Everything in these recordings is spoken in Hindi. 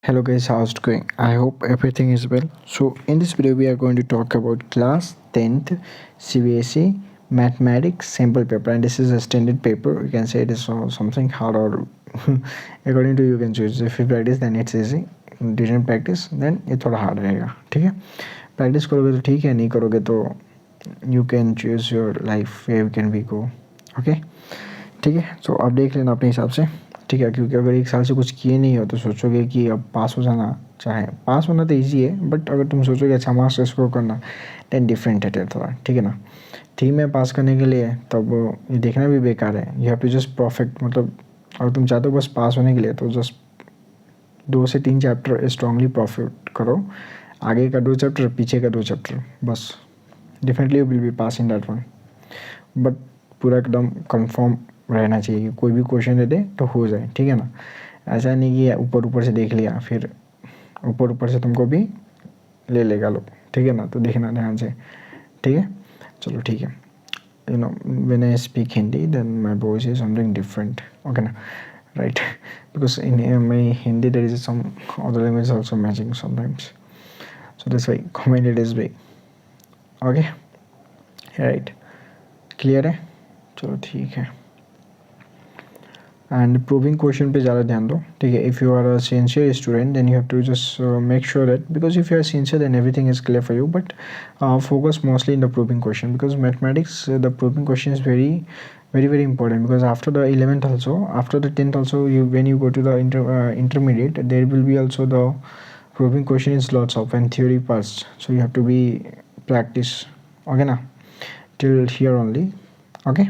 Hello guys, how's it going? I hope everything is well. So in this video we are going to talk about class 10th CBSE mathematics sample paper, and this is a standard paper. You can say it is something hard or according to you can choose. If you practice then it's easy, didn't practice then ये थोड़ा hard रहेगा. ठीक है, practice करोगे तो ठीक है, नहीं करोगे तो you can choose your life where you can be go. Okay, ठीक है. So आप देख लेना अपने हिसाब से, ठीक है, क्योंकि अगर एक साल से कुछ किए नहीं हो तो सोचोगे कि अब पास हो जाना. चाहे पास होना तो ईजी है, बट अगर तुम सोचोगे अच्छा मार्क्स स्कोर करना दैन डिफरेंट है थोड़ा. ठीक है ना. थीम में पास करने के लिए तब ये देखना भी बेकार है. You have to just perfect, मतलब अगर तुम चाहते हो बस पास होने के लिए तो जस्ट 2 से 3 चैप्टर स्ट्रांगली परफेक्ट करो. आगे का 2 चैप्टर, पीछे का 2 चैप्टर, बस definitely you will be pass in that one. But पूरा एकदम कंफर्म रहना चाहिए कि कोई भी क्वेश्चन दे दे तो हो जाए. ठीक है ना. ऐसा नहीं कि ऊपर ऊपर से देख लिया फिर ऊपर ऊपर से तुमको भी ले लेगा लोग. ठीक है ना. तो देखना ध्यान से. ठीक है, चलो ठीक है. You know when I speak Hindi then my voice is something different. Okay ना, right, because in my Hindi there is some other language also matching sometimes, so that's why comment it is way. Okay, right, clear है. चलो ठीक है. एंड प्रूविंग क्वेश्चन पे ज़्यादा ध्यान दो. ठीक है. If you are a sincere student then you have to just make sure that, because if you are sincere then everything is clear for you, but focus mostly in the proving question, because mathematics the proving question is very important, because after the 11th also, after the 10th also, you when you go to the intermediate, there will be also the proving question is lots of and theory parts, so you have to be practice. Okay na, till here only. Okay,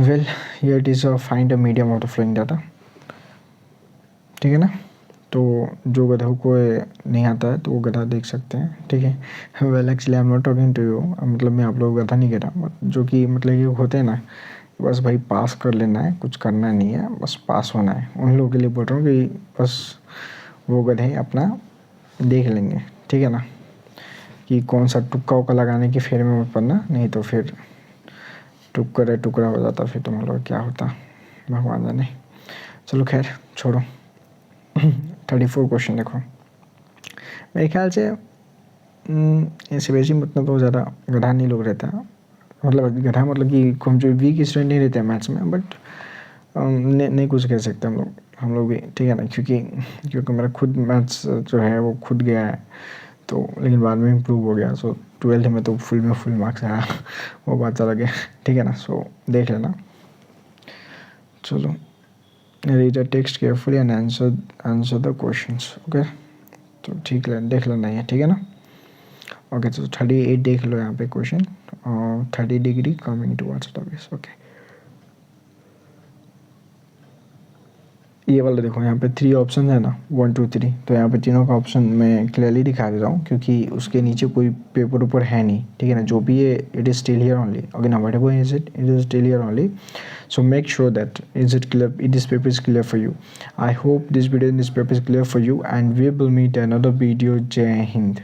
well, here it is, find a medium of the flowing data. ठीक है ना. तो जो गधा को नहीं आता है तो वो गधा देख सकते हैं. ठीक है. Well actually I am not talking to you, मतलब मैं आप लोग गधा नहीं कह रहा, बट जो कि मतलब ये होते हैं ना, बस भाई पास कर लेना है, कुछ करना नहीं है, बस पास होना है, उन लोगों के लिए बोल रहा हूँ कि बस वो गधे अपना देख लेंगे. ठीक है ना. कि कौन सा टुक्का उक्का लगाने की फेर में मत पड़ना, नहीं तो फिर टुकड़ा हो जाता, फिर तुम लोग क्या होता भगवान जाने. चलो खैर छोड़ो. 34 क्वेश्चन देखो. मेरे ख्याल से CBSE में उतना तो ज़्यादा गधा नहीं लोग रहता है, मतलब गधा मतलब कि हम जो वीक स्टूडेंट नहीं रहते हैं मैथ्स में, बट नहीं कुछ कह सकते हम लोग भी. ठीक है ना. क्योंकि मेरा खुद मैथ्स जो है वो खुद गया है, तो लेकिन बाद में इम्प्रूव हो गया. सो 12th में तो फुल मार्क्स आया, वो बात अलग है. ठीक है ना. सो देख लेना. चलो, read the text carefully and answer the questions. Okay, तो ठीक है, देख लेना है. ठीक है ना. ओके, तो 38 देख लो यहाँ पे क्वेश्चन, और 30 degree coming towards the base. Okay, ये वाला देखो, यहाँ पे 3 ऑप्शन है ना, 1 2 3, तो यहाँ पे तीनों का ऑप्शन मैं क्लियरली दिखा दे रहा हूँ, क्योंकि उसके नीचे कोई पेपर ऊपर है नहीं. ठीक है ना. जो भी है it is still here only. Okay ना, whatever is it is still here only. So make sure that is it clear, this paper is clear for you. I hope this video and this paper is clear for you, and we will meet another video. Jai Hind.